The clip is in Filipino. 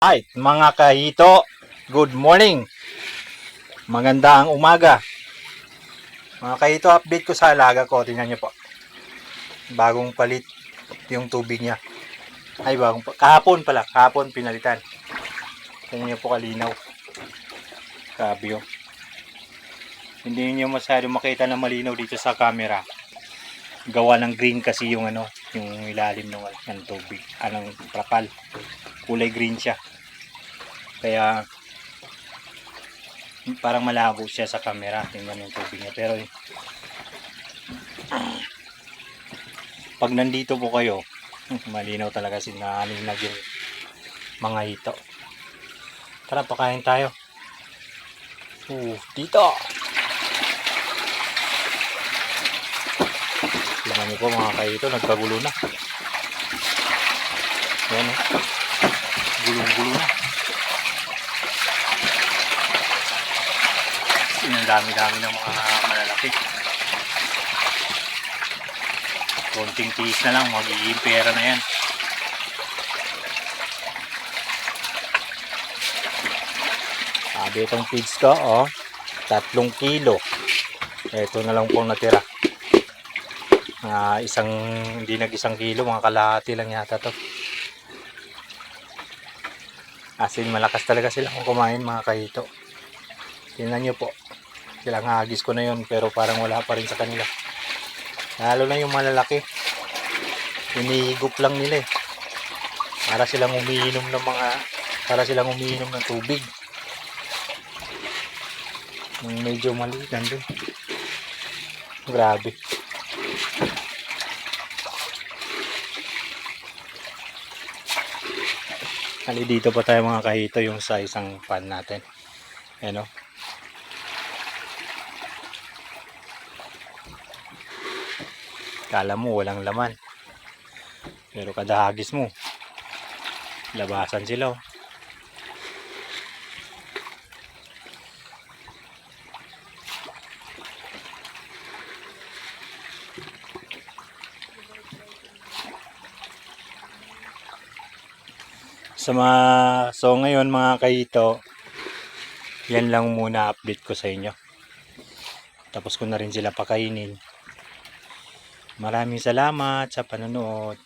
Hi mga kahito, good morning. Magandang umaga. Mga kahito, update ko sa alaga ko. Tingnan niyo po. Bagong palit yung tubig niya. Ay, kahapon pala. Kahapon pinalitan. Tingnan niyo po kalinaw. Grabe yun. Hindi niyo masyado makita na malinaw dito sa camera. Gawa ng green kasi yung yung ilalim ng tubig. Anong trapal. Kulay green siya. Kaya parang malabo siya sa camera. Tingnan yung tubig niya. Pero pag nandito po kayo, malinaw talaga sinalinag yung mga hito. Tara, pakain tayo. Dito. Tingnan niyo po mga kahito, nagkagulo na. Ayan o. Gulong-gulo na. Ang dami-dami ng mga malalaki. Konting tiis na lang, magiging pera na yan. Sabi itong feeds ko, 3 kilo. Ito na lang pong natira. Hindi nag-1 kilo, mga kalahati lang yata to. Asin malakas talaga sila kung kumain mga kahito. Tingnan nyo po. Silang hagis ko na yun pero parang wala pa rin sa kanila. Lalo na yung malalaki. Inihigop lang nila eh. Para silang umiinom ng tubig. Yung medyo maliit nandun. Grabe. Hali dito pa tayo mga kahito yung sa isang pan natin. Ayan o. Kala mo walang laman. Pero kada hagis mo, labasan sila. So ngayon mga kahito, yan lang muna update ko sa inyo. Tapos ko na rin sila pakainin. Maraming salamat sa panonood.